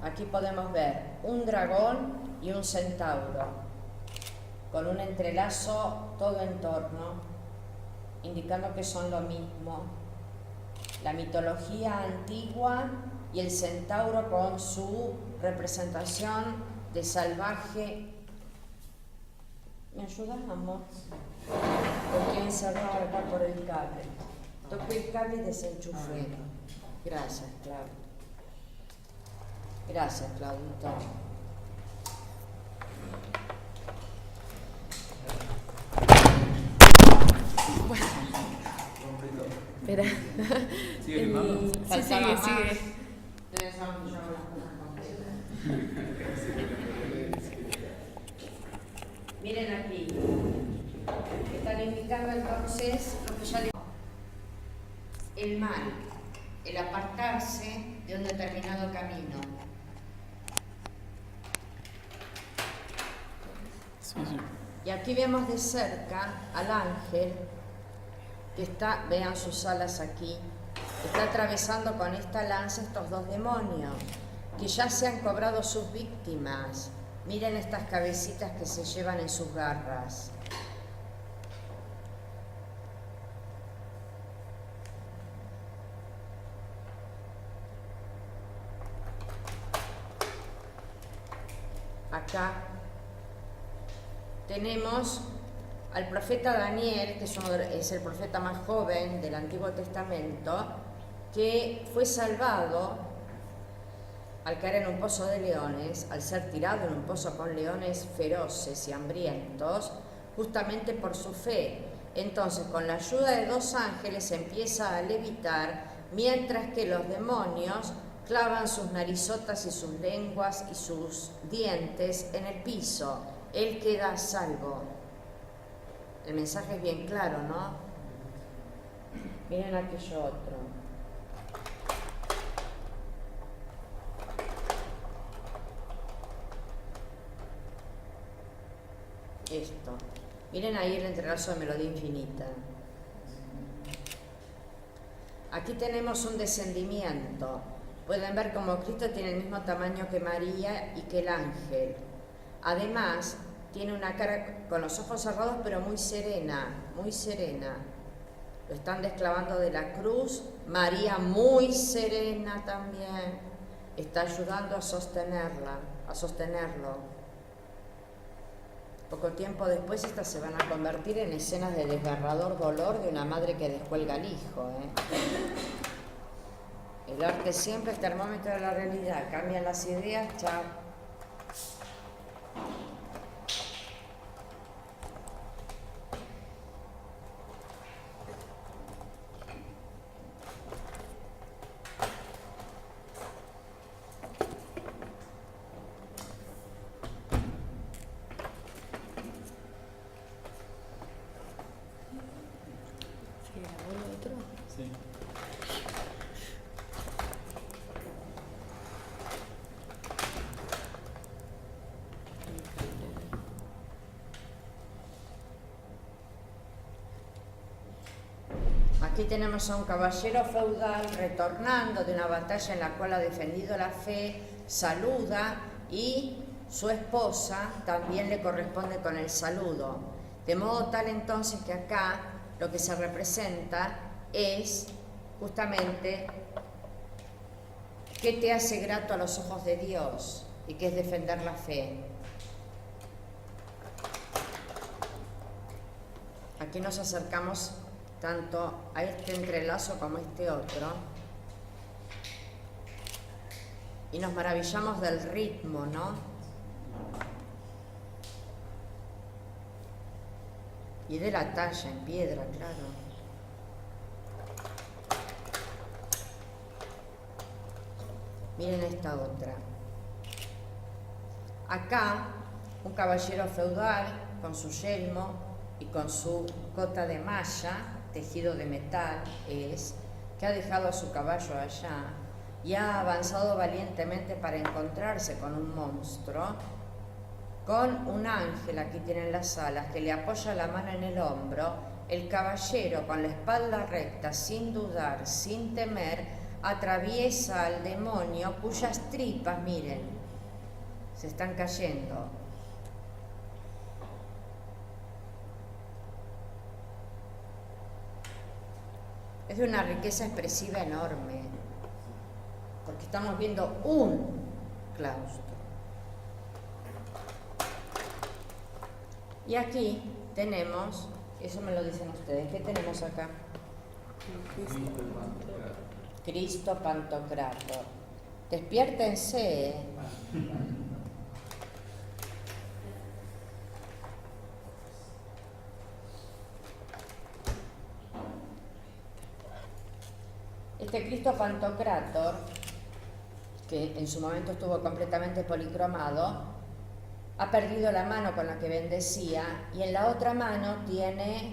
Aquí podemos ver un dragón y un centauro, con un entrelazo todo en torno, indicando que son lo mismo. La mitología antigua y el centauro con su representación de salvaje. ¿Me ayudas, amor? Porque encerrado acá por el cable. Toqué el cable y desenchufé. Gracias, Claudio. Gracias, Claudito. Bueno. Espera. ¿Sigue filmando? Sí, sigue. Ustedes saben que yo hago las cosas completas. Miren aquí. Están indicando entonces lo que ya les... El mal, el apartarse de un determinado camino. Y aquí vemos de cerca al ángel que está, vean sus alas aquí, está atravesando con esta lanza estos 2 demonios que ya se han cobrado sus víctimas. Miren estas cabecitas que se llevan en sus garras. Acá tenemos al profeta Daniel, que es el profeta más joven del Antiguo Testamento, que fue salvado al caer en un pozo de leones, al ser tirado en un pozo con leones feroces y hambrientos, justamente por su fe. Entonces, con la ayuda de 2 ángeles empieza a levitar, mientras que los demonios clavan sus narizotas y sus lenguas y sus dientes en el piso. Él queda a salvo. El mensaje es bien claro, ¿no? Miren aquello otro. Esto. Miren ahí el entrelazo de Melodía Infinita. Aquí tenemos un descendimiento. Pueden ver cómo Cristo tiene el mismo tamaño que María y que el ángel. Además, tiene una cara con los ojos cerrados, pero muy serena, muy serena. Lo están desclavando de la cruz. María, muy serena también, está ayudando a sostenerlo. Poco tiempo después estas se van a convertir en escenas de desgarrador dolor de una madre que descuelga al hijo. El arte siempre es termómetro de la realidad. Cambian las ideas, chao. ¿Se grabó lo otro? Sí. Aquí tenemos a un caballero feudal retornando de una batalla en la cual ha defendido la fe, saluda y su esposa también le corresponde con el saludo. De modo tal entonces que acá lo que se representa es justamente qué te hace grato a los ojos de Dios y qué es defender la fe. Aquí nos acercamos tanto a este entrelazo como a este otro y nos maravillamos del ritmo, ¿no? Y de la talla en piedra, claro. Miren esta otra. Acá, un caballero feudal con su yelmo y con su cota de malla, tejido de metal que ha dejado a su caballo allá y ha avanzado valientemente para encontrarse con un monstruo, con un ángel, aquí tienen las alas, que le apoya la mano en el hombro. El caballero, con la espalda recta, sin dudar, sin temer, atraviesa al demonio cuyas tripas, miren, se están cayendo. Es de una riqueza expresiva enorme, porque estamos viendo un claustro. Y aquí tenemos, eso me lo dicen ustedes, ¿qué tenemos acá? Cristo Pantocrator. Despiértense. Este Cristo Pantocrator, que en su momento estuvo completamente policromado, ha perdido la mano con la que bendecía y en la otra mano tiene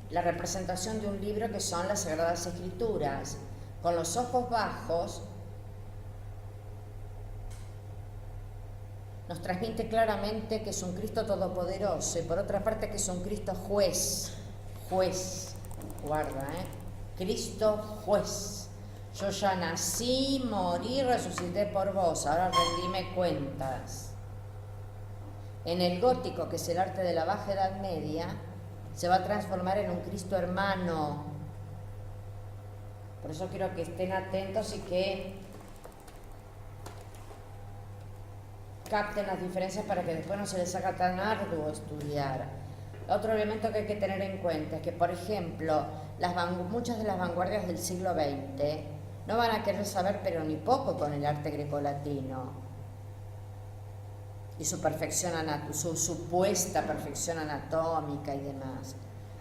la representación de un libro que son las Sagradas Escrituras. Con los ojos bajos nos transmite claramente que es un Cristo todopoderoso y por otra parte que es un Cristo juez, guarda, Cristo juez. Yo ya nací, morí, resucité por vos, ahora rendime cuentas. En el gótico, que es el arte de la Baja Edad Media, se va a transformar en un Cristo hermano. Por eso quiero que estén atentos y que capten las diferencias para que después no se les haga tan arduo estudiar. Otro elemento que hay que tener en cuenta es que, por ejemplo, muchas de las vanguardias del siglo XX no van a querer saber pero ni poco con el arte grecolatino y su supuesta perfección anatómica y demás.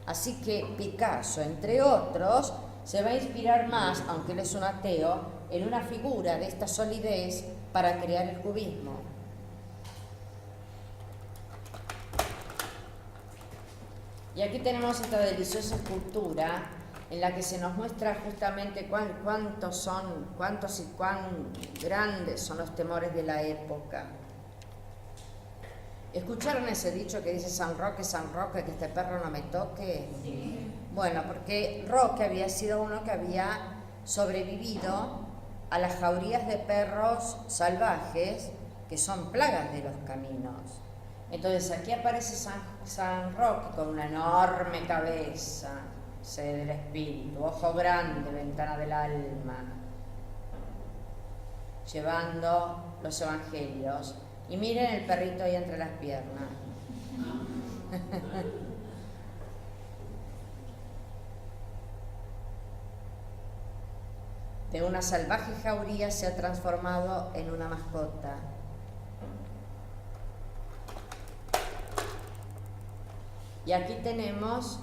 Así que Picasso, entre otros, se va a inspirar más, aunque él es un ateo, en una figura de esta solidez para crear el cubismo. Y aquí tenemos esta deliciosa escultura en la que se nos muestra justamente cuántos y cuán grandes son los temores de la época. ¿Escucharon ese dicho que dice San Roque, que este perro no me toque? Sí. Bueno, porque Roque había sido uno que había sobrevivido a las jaurías de perros salvajes que son plagas de los caminos. Entonces aquí aparece San Roque con una enorme cabeza, sede del espíritu, ojo grande, ventana del alma, llevando los evangelios. Y miren el perrito ahí entre las piernas. De una salvaje jauría se ha transformado en una mascota. Y aquí tenemos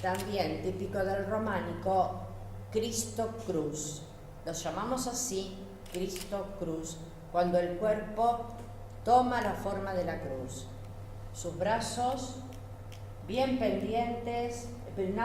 también, típico del románico, Cristo Cruz. Lo llamamos así, Cristo Cruz, cuando el cuerpo toma la forma de la cruz. Sus brazos bien pendientes, bien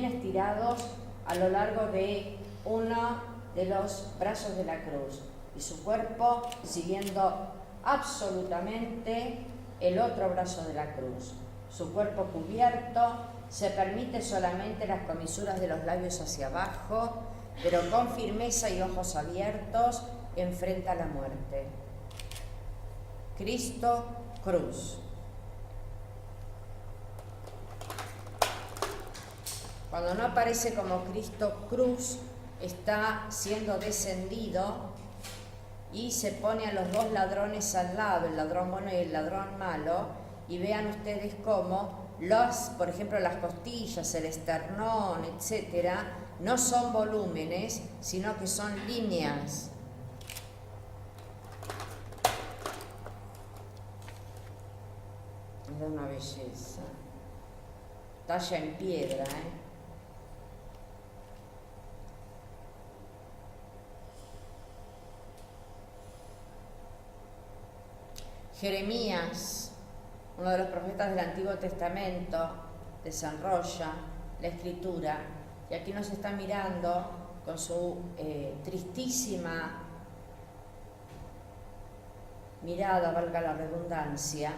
estirados a lo largo de uno de los brazos de la cruz. Y su cuerpo siguiendo absolutamente el otro brazo de la cruz. Su cuerpo cubierto, se permite solamente las comisuras de los labios hacia abajo, pero con firmeza y ojos abiertos enfrenta la muerte. Cristo Cruz. Cuando no aparece como Cristo Cruz, está siendo descendido y se pone a los dos ladrones al lado, el ladrón bueno y el ladrón malo, y vean ustedes cómo por ejemplo, las costillas, el esternón, etcétera, no son volúmenes, sino que son líneas. Es una belleza. Talla en piedra, Jeremías, uno de los profetas del Antiguo Testamento, desarrolla la escritura, y aquí nos está mirando con su tristísima mirada, valga la redundancia,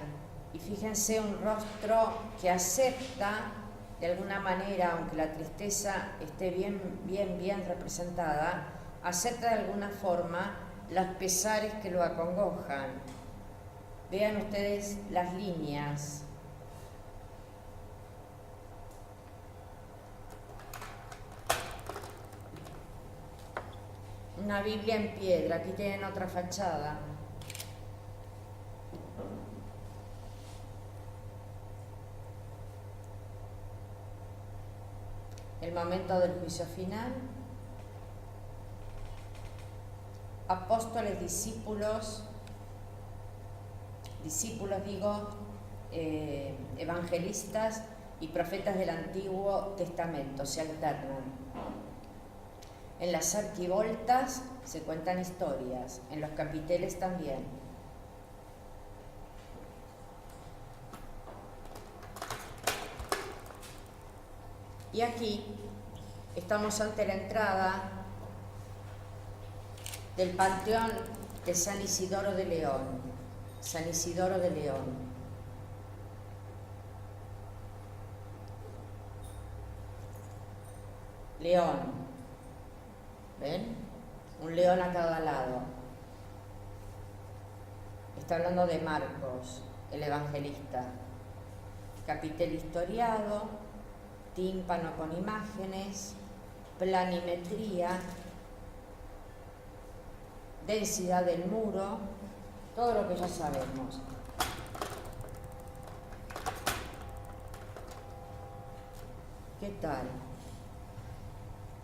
y fíjense un rostro que acepta de alguna manera, aunque la tristeza esté bien representada, acepta de alguna forma los pesares que lo acongojan. Vean ustedes las líneas. Una Biblia en piedra, aquí tienen otra fachada. El momento del juicio final. Apóstoles, discípulos evangelistas y profetas del Antiguo Testamento se alternan. En las arquivoltas se cuentan historias, en los capiteles también. Y aquí estamos ante la entrada del Panteón de San Isidoro de León. San Isidoro de León. León. ¿Ven? Un león a cada lado. Está hablando de Marcos, el evangelista. Capitel historiado, tímpano con imágenes, planimetría, densidad del muro, todo lo que ya sabemos. ¿Qué tal?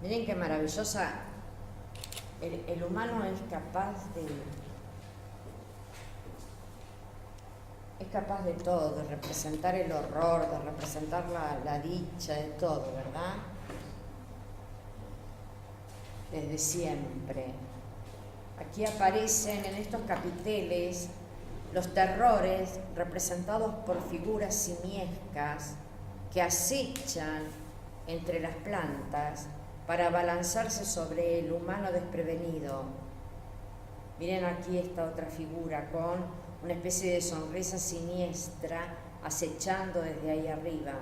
Miren qué maravillosa. El humano es capaz de todo, de representar el horror, de representar la dicha, de todo, ¿verdad? Desde siempre. Aquí aparecen en estos capiteles los terrores representados por figuras simiescas que acechan entre las plantas para abalanzarse sobre el humano desprevenido. Miren aquí esta otra figura con una especie de sonrisa siniestra acechando desde ahí arriba.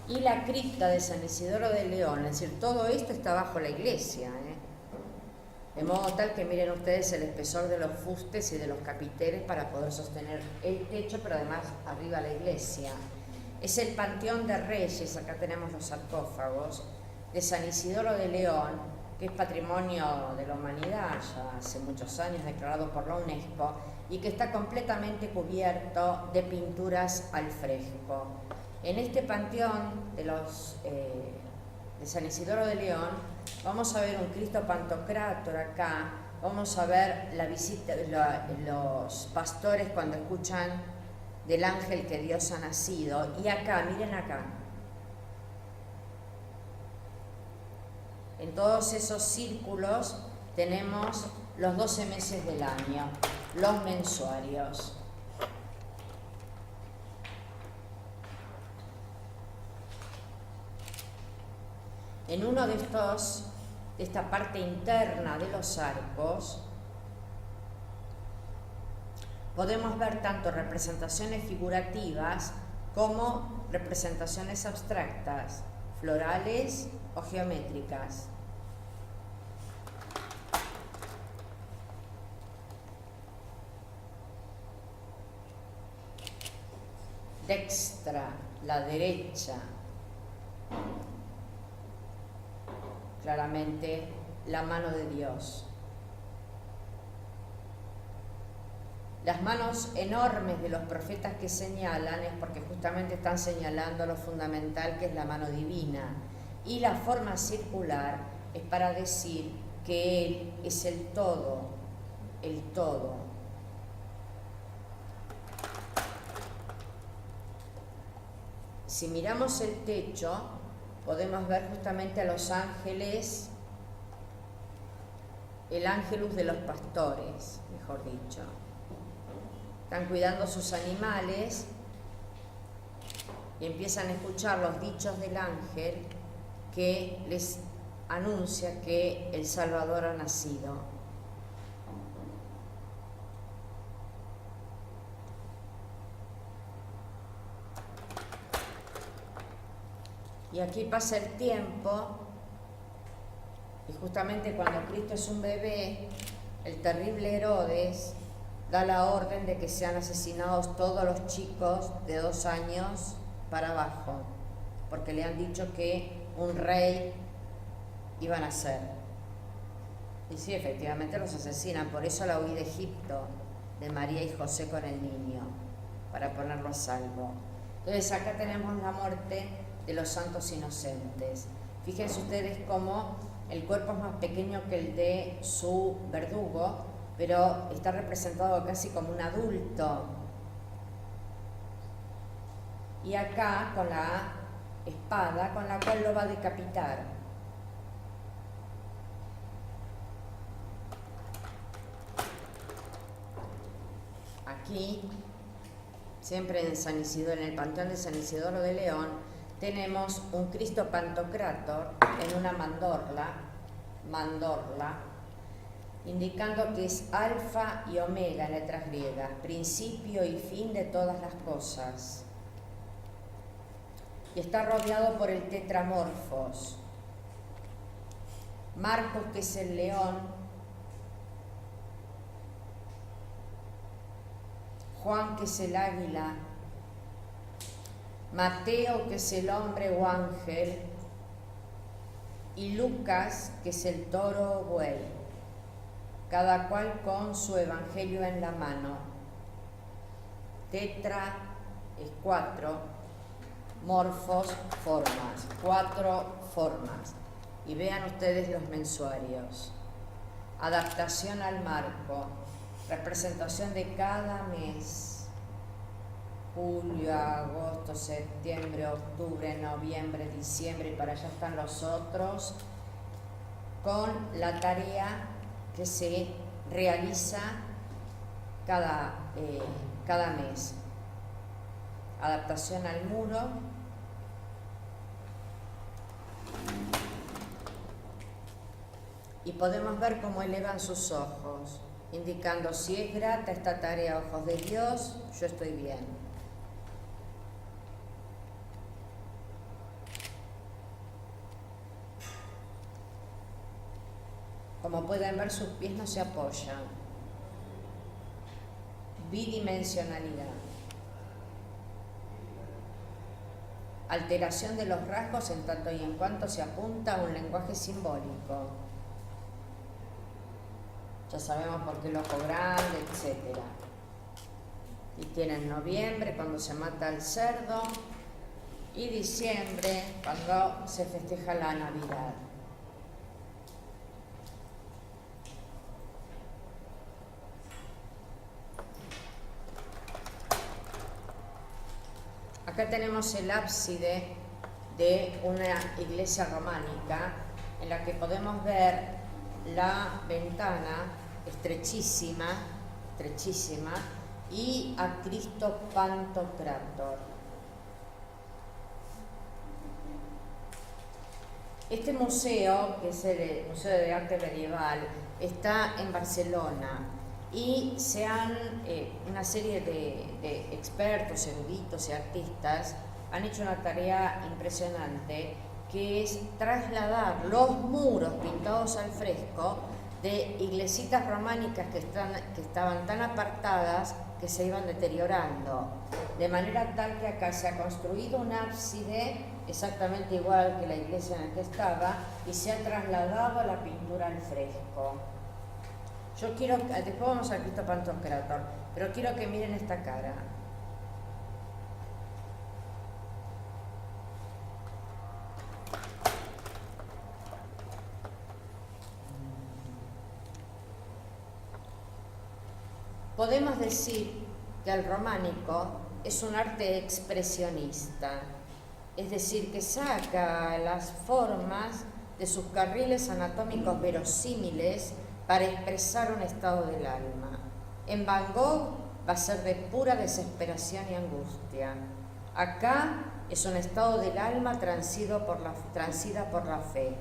Y la cripta de San Isidoro de León, es decir, todo esto está bajo la iglesia, de modo tal que miren ustedes el espesor de los fustes y de los capiteles para poder sostener el techo, pero además arriba la iglesia. Es el Panteón de Reyes, acá tenemos los sarcófagos, de San Isidoro de León, que es Patrimonio de la Humanidad, ya hace muchos años declarado por la UNESCO, y que está completamente cubierto de pinturas al fresco. En este panteón de San Isidoro de León vamos a ver un Cristo Pantocrátor acá, vamos a ver la visita de los pastores cuando escuchan del ángel que Dios ha nacido, y acá, miren acá, en todos esos círculos tenemos los 12 meses del año, los mensuarios. En uno de esta parte interna de los arcos, podemos ver tanto representaciones figurativas como representaciones abstractas, florales o geométricas. Dextra, la derecha. Claramente la mano de Dios. Las manos enormes de los profetas que señalan es porque justamente están señalando lo fundamental que es la mano divina. Y la forma circular es para decir que Él es el todo, el todo. Si miramos el techo, podemos ver justamente a los ángeles, el ángelus de los pastores, mejor dicho. Están cuidando sus animales y empiezan a escuchar los dichos del ángel que les anuncia que el Salvador ha nacido. Y aquí pasa el tiempo, y justamente cuando Cristo es un bebé, el terrible Herodes da la orden de que sean asesinados todos los chicos de 2 años para abajo, porque le han dicho que un rey iba a nacer. Y sí, efectivamente los asesinan, por eso la huida de Egipto de María y José con el niño, para ponerlo a salvo. Entonces acá tenemos la muerte de los santos inocentes. Fíjense ustedes cómo el cuerpo es más pequeño que el de su verdugo, pero está representado casi como un adulto. Y acá con la espada con la cual lo va a decapitar. Aquí, siempre en San Isidoro, en el Panteón de San Isidoro de León, tenemos un Cristo Pantocrátor en una mandorla, indicando que es alfa y omega en letras griegas, principio y fin de todas las cosas. Y está rodeado por el tetramorfos. Marcos, que es el león, Juan, que es el águila, Mateo, que es el hombre o ángel, y Lucas, que es el toro o buey, cada cual con su evangelio en la mano. Tetra es 4, morfos, formas, 4 formas. Y vean ustedes los mensuarios. Adaptación al marco, representación de cada mes. Julio, agosto, septiembre, octubre, noviembre, diciembre, y para allá están los otros, con la tarea que se realiza cada mes. Adaptación al muro. y podemos ver cómo elevan sus ojos, indicando si es grata esta tarea a ojos de Dios, yo estoy bien. Como pueden ver, sus pies no se apoyan. Bidimensionalidad. Alteración de los rasgos en tanto y en cuanto se apunta a un lenguaje simbólico. Ya sabemos por qué el ojo grande, etc. Y tienen noviembre, cuando se mata el cerdo, y diciembre, cuando se festeja la Navidad. Acá tenemos el ábside de una iglesia románica en la que podemos ver la ventana estrechísima y a Cristo Pantocrátor. Este museo, que es el Museo de Arte Medieval, está en Barcelona. Y una serie de expertos, eruditos y artistas han hecho una tarea impresionante, que es trasladar los muros pintados al fresco de iglesitas románicas que estaban tan apartadas que se iban deteriorando, de manera tal que acá se ha construido un ábside exactamente igual que la iglesia en la que estaba y se ha trasladado la pintura al fresco. Yo quiero, después vamos a Cristo Pantocrátor, pero quiero que miren esta cara. Podemos decir que el románico es un arte expresionista, es decir, que saca las formas de sus carriles anatómicos verosímiles para expresar un estado del alma. En Van Gogh va a ser de pura desesperación y angustia. Acá es un estado del alma transida por la fe.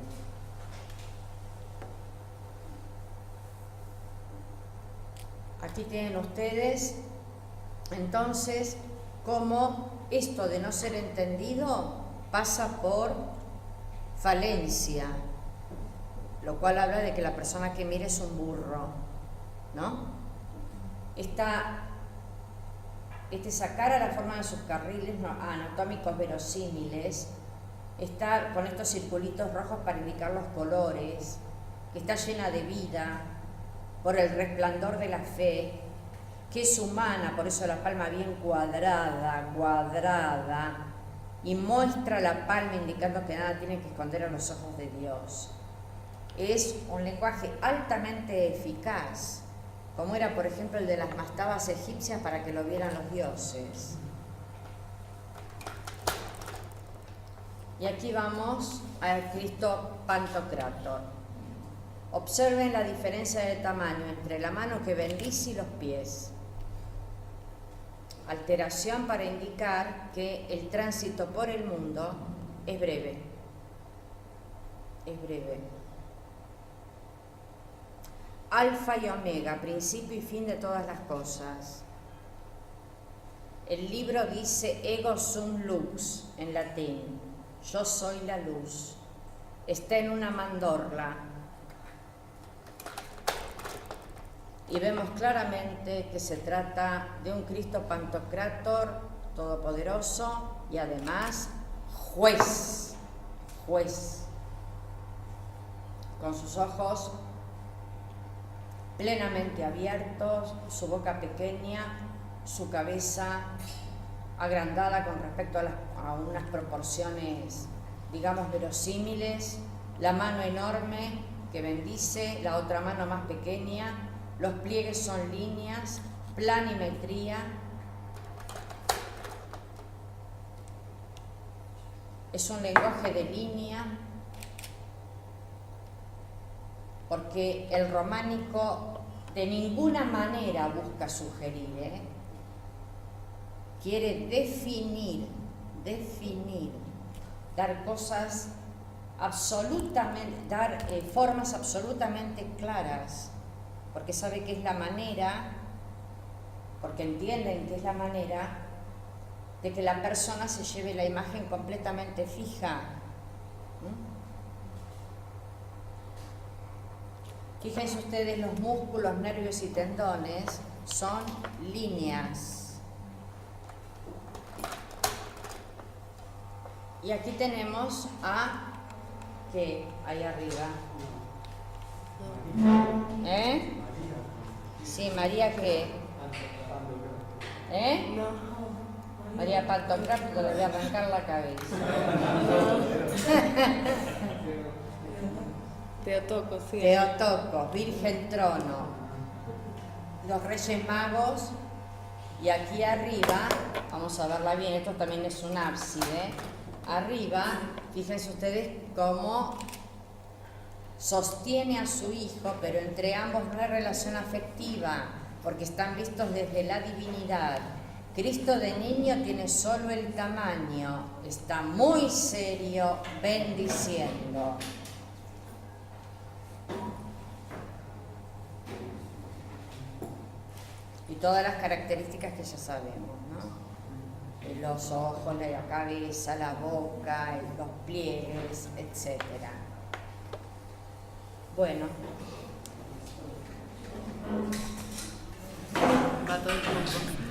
Aquí tienen ustedes, entonces, cómo esto de no ser entendido pasa por falencia, lo cual habla de que la persona que mira es un burro, ¿no? Sacar a la forma de sus carriles anatómicos verosímiles, está con estos circulitos rojos para indicar los colores, que está llena de vida por el resplandor de la fe, que es humana, por eso la palma bien cuadrada, y muestra la palma indicando que nada tiene que esconder a los ojos de Dios. Es un lenguaje altamente eficaz, como era, por ejemplo, el de las mastabas egipcias para que lo vieran los dioses. Y aquí vamos al Cristo Pantocrátor. Observen la diferencia de tamaño entre la mano que bendice y los pies. Alteración para indicar que el tránsito por el mundo es breve. Es breve. Alfa y omega, principio y fin de todas las cosas. El libro dice ego sum lux en latín, yo soy la luz. Está en una mandorla. Y vemos claramente que se trata de un Cristo Pantocrátor todopoderoso y además juez, con sus ojos plenamente abiertos, su boca pequeña, su cabeza agrandada con respecto a unas proporciones, digamos, verosímiles, la mano enorme que bendice, la otra mano más pequeña, los pliegues son líneas, planimetría. Es un lenguaje de línea, porque el románico de ninguna manera busca sugerir, quiere definir, dar cosas absolutamente, dar formas absolutamente claras, porque sabe que es la manera, porque entienden que es la manera de que la persona se lleve la imagen completamente fija. Fíjense ustedes, los músculos, nervios y tendones son líneas. Y aquí tenemos a, ¿qué? Ahí arriba. ¿Eh? Sí, María, ¿qué? ¿Eh? María Pantocrático, le voy a arrancar la cabeza. Teotocos, sí. Teotocos, Virgen Trono, los Reyes Magos, y aquí arriba, vamos a verla bien, esto también es un ábside. Arriba, fíjense ustedes cómo sostiene a su hijo, pero entre ambos no hay relación afectiva, porque están vistos desde la divinidad. Cristo de niño tiene solo el tamaño, está muy serio, bendiciendo. Y todas las características que ya sabemos, ¿no? Los ojos, la cabeza, la boca, los pliegues, etc. Bueno. Va todo el tiempo.